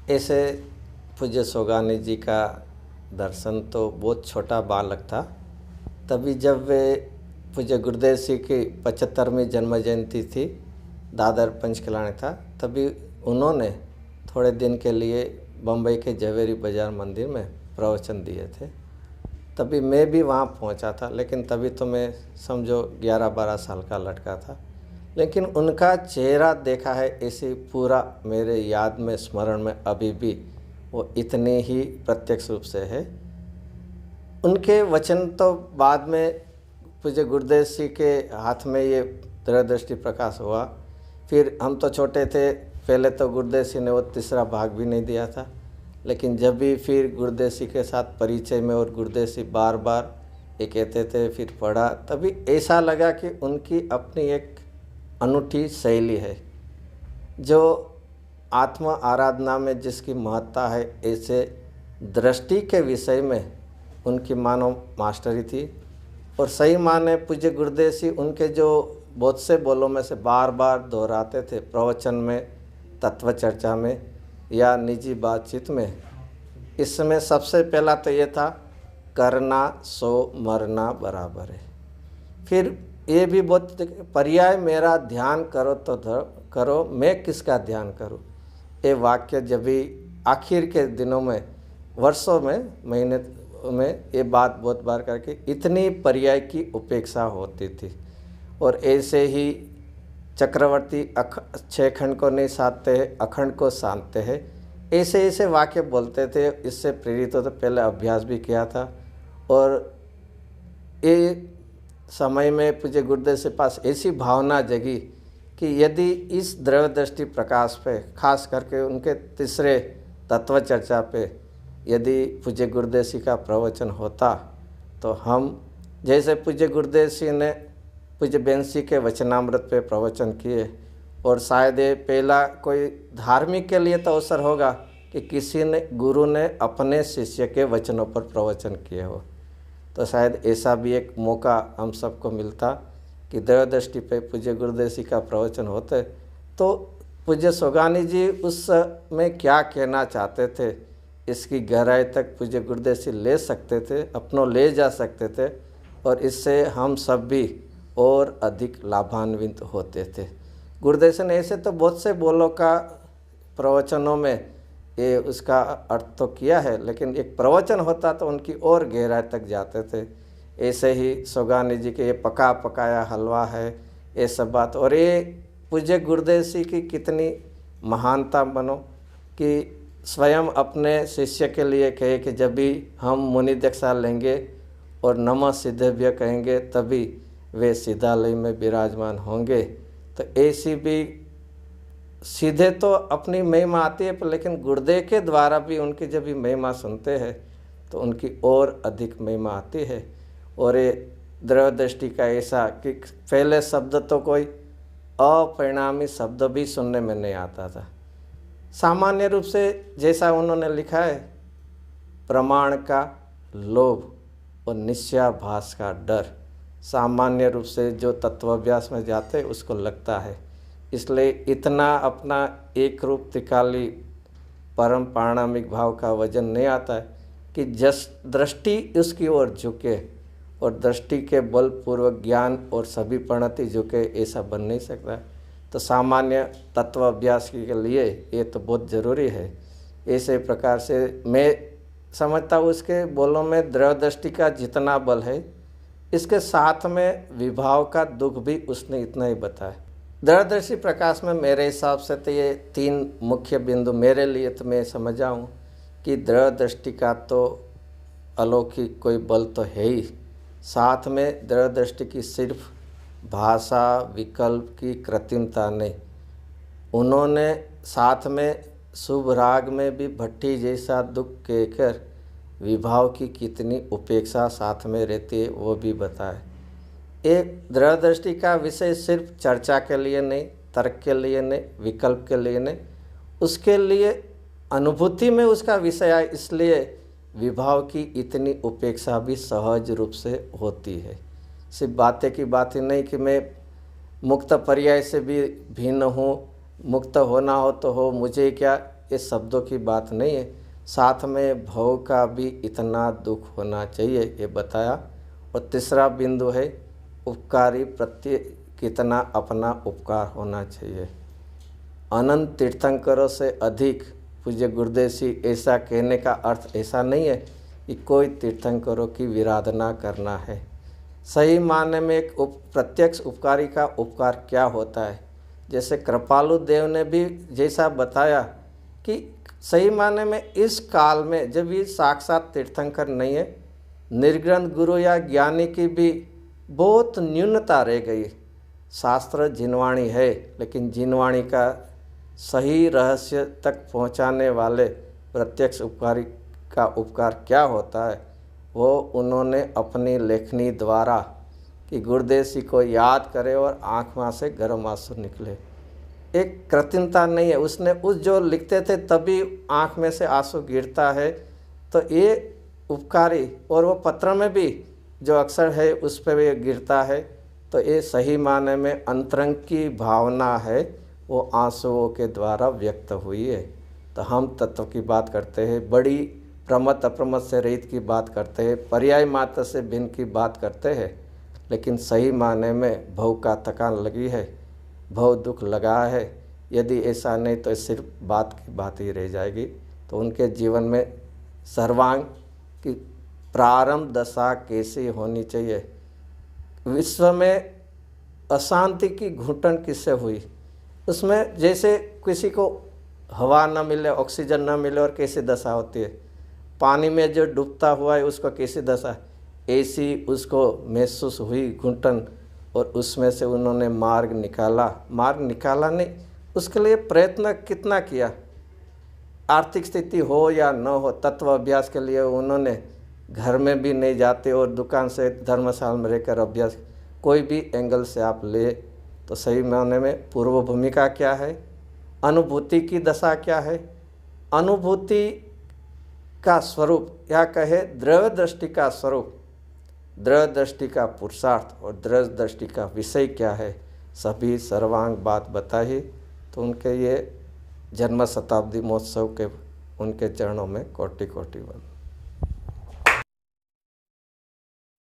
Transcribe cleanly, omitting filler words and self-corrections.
ऐसे पूज्य सोगानी जी का दर्शन तो बहुत छोटा बालक था। तभी जब वे पूज्य गुरुदेव सिंह की 75वीं जन्म जयंती थी, दादर पंचकल्याण था, तभी उन्होंने थोड़े दिन के लिए बम्बई के जवेरी बाज़ार मंदिर में प्रवचन दिए थे। तभी मैं भी वहाँ पहुँचा था, लेकिन तभी तो मैं समझो 11-12 साल का लड़का था। लेकिन उनका चेहरा देखा है ऐसे पूरा मेरे याद में, स्मरण में अभी भी वो इतने ही प्रत्यक्ष रूप से है। उनके वचन तो बाद में पूज्य गुरुदेव सिंह के हाथ में ये दृष्टि प्रकाश हुआ। फिर हम तो छोटे थे, पहले तो गुरुदेव सिंह ने वो तीसरा भाग भी नहीं दिया था, लेकिन जब भी फिर गुरुदेव सिंह के साथ परिचय में और गुरुदेव सिंह बार बार ये कहते थे, फिर पढ़ा, तभी ऐसा लगा कि उनकी अपनी एक अनूठी शैली है जो आत्म आराधना में जिसकी महत्ता है, ऐसे दृष्टि के विषय में उनकी मानो मास्टरी थी। और सही माने पूज्य गुरुदेव सिंह उनके जो बहुत से बोलों में से बार बार दोहराते थे, प्रवचन में, तत्व चर्चा में या निजी बातचीत में। इसमें सबसे पहला तो ये था, करना सो मरना बराबर है। फिर ये भी बहुत पर्याय, मेरा ध्यान करो तो करो, मैं किसका ध्यान करूं। ये वाक्य जब भी आखिर के दिनों में, वर्षों में, महीने में ये बात बहुत बार करके इतनी पर्याय की उपेक्षा होती थी। और ऐसे ही चक्रवर्ती 6 खंड को नहीं साधते हैं, अखंड को साधते हैं, ऐसे ऐसे वाक्य बोलते थे। इससे प्रेरित हो तो पहले अभ्यास भी किया था। और ये समय में पूज्य गुरुदेव के पास ऐसी भावना जगी कि यदि इस द्रव्य दृष्टि प्रकाश पे, खास करके उनके तीसरे तत्व चर्चा पे, यदि पूज्य गुरुदेव सिंह का प्रवचन होता तो हम, जैसे पूज्य गुरुदेव सिंह ने पूज्य बेन सिंह के वचनामृत पे प्रवचन किए, और शायद ये पहला कोई धार्मिक के लिए तो अवसर होगा कि किसी ने, गुरु ने अपने शिष्य के वचनों पर प्रवचन किए हो, तो शायद ऐसा भी एक मौका हम सबको मिलता कि दृष्टि पे पूज्य गुरुदेव सिंह का प्रवचन होते तो पूज्य सोगानी जी उस में क्या कहना चाहते थे, इसकी गहराई तक पूज्य गुरुदेव सिंह ले सकते थे, अपनों ले जा सकते थे, और इससे हम सब भी और अधिक लाभान्वित होते थे। गुरुदेव सिंह ने ऐसे तो बहुत से बोलों का प्रवचनों में ये उसका अर्थ तो किया है, लेकिन एक प्रवचन होता तो उनकी और गहराई तक जाते थे। ऐसे ही सोगानी जी के ये पका पकाया हलवा है, ये सब बात। और ये पूज्य गुरुदेव सिंह की कितनी महानता बनो कि स्वयं अपने शिष्य के लिए कहे कि जब भी हम मुनि दीक्षा लेंगे और नमः सिद्धेभ्य कहेंगे तभी वे सिद्धालय में विराजमान होंगे। तो ऐसी भी सीधे तो अपनी महिमा आती है, पर लेकिन गुरुदेव के द्वारा भी उनकी जब भी महिमा सुनते हैं तो उनकी और अधिक महिमा आती है। और ये द्रव्य दृष्टि का ऐसा कि पहले शब्द तो कोई अपरिणामी शब्द भी सुनने में नहीं आता था। सामान्य रूप से जैसा उन्होंने लिखा है, प्रमाण का लोभ और निश्चयाभास का डर सामान्य रूप से जो तत्वाभ्यास में जाते उसको लगता है। इसलिए इतना अपना एक रूप त्रिकाली परम पारणामिक भाव का वजन नहीं आता है कि दृष्टि उसकी ओर झुके और दृष्टि के बलपूर्वक ज्ञान और सभी परिणति झुके, ऐसा बन नहीं सकता। तो सामान्य तत्व अभ्यास के लिए ये तो बहुत ज़रूरी है। ऐसे प्रकार से मैं समझता हूँ उसके बोलों में द्रव्य दृष्टि का जितना बल है, इसके साथ में विभाव का दुख भी उसने इतना ही बताया। द्रव्यदर्शी प्रकाश में मेरे हिसाब से तो ये 3 मुख्य बिंदु मेरे लिए तो मैं समझ आऊँ कि द्रव्य दृष्टि का तो अलौकिक कोई बल तो है ही, साथ में द्रव्य दृष्टि की सिर्फ भाषा विकल्प की कृत्रिमता नहीं, उन्होंने साथ में शुभ राग में भी भट्टी जैसा दुख कहकर विभाव की कितनी उपेक्षा साथ में रहती है वो भी बताए। एक द्रव्य दृष्टि का विषय सिर्फ चर्चा के लिए नहीं, तर्क के लिए नहीं, विकल्प के लिए नहीं, उसके लिए अनुभूति में उसका विषय है, इसलिए विभाव की इतनी उपेक्षा भी सहज रूप से होती है। सिर्फ बातें की बात ही नहीं कि मैं मुक्त पर्याय से भी भिन्न हूँ, मुक्त होना हो तो हो, मुझे क्या, ये शब्दों की बात नहीं है, साथ में भव का भी इतना दुख होना चाहिए ये बताया। और तीसरा बिंदु है उपकारी प्रति कितना अपना उपकार होना चाहिए। अनंत तीर्थंकरों से अधिक पूज्य गुरुदेव जी ऐसा कहने का अर्थ ऐसा नहीं है कि कोई तीर्थंकरों की विराधना करना है। सही मायने में एक प्रत्यक्ष उपकारी का उपकार क्या होता है, जैसे कृपालु देव ने भी जैसा बताया कि सही मायने में इस काल में जब ये साक्षात तीर्थंकर नहीं है, निर्ग्रंथ गुरु या ज्ञानी की भी बहुत न्यूनता रह गई। शास्त्र जिनवाणी है, लेकिन जिनवाणी का सही रहस्य तक पहुंचाने वाले प्रत्यक्ष उपकारी का उपकार क्या होता है, वो उन्होंने अपनी लेखनी द्वारा कि गुरुदेव जी को याद करे और आँख में से गर्म आंसू निकले। एक कृत्रिमता नहीं है, उसने उस जो लिखते थे तभी आँख में से आंसू गिरता है। तो ये उपकारी, और वो पत्र में भी जो अक्षर है उस पर भी गिरता है। तो ये सही मायने में अंतरंग की भावना है, वो आंसुओं के द्वारा व्यक्त हुई है। तो हम तत्व की बात करते हैं, बड़ी प्रमत्त अप्रमत्त से रहित की बात करते हैं, पर्याय मात्र से भिन्न की बात करते हैं, लेकिन सही मायने में भव का थकान लगी है, भव दुख लगा है। यदि ऐसा नहीं तो सिर्फ बात की बात ही रह जाएगी। तो उनके जीवन में सर्वांग की प्रारंभ दशा कैसी होनी चाहिए। विश्व में अशांति की घुटन किससे हुई, उसमें जैसे किसी को हवा न मिले, ऑक्सीजन न मिले और कैसी दशा होती है। पानी में जो डूबता हुआ है उसको कैसी दशा, ऐसी उसको महसूस हुई घुटन, और उसमें से उन्होंने मार्ग निकाला नहीं, उसके लिए प्रयत्न कितना किया। आर्थिक स्थिति हो या न हो, तत्व अभ्यास के लिए उन्होंने घर में भी नहीं जाते और दुकान से धर्मशाला में रहकर अभ्यास। कोई भी एंगल से आप ले तो सही मायने में पूर्व भूमिका क्या है, अनुभूति की दशा क्या है, अनुभूति का स्वरूप या कहे द्रव्य दृष्टि का स्वरूप, द्रव्य दृष्टि का पुरुषार्थ और द्रव्य दृष्टि का विषय क्या है, सभी सर्वांग बात बताई। तो उनके ये जन्म शताब्दी महोत्सव के उनके चरणों में कोटि कोटि वंदन।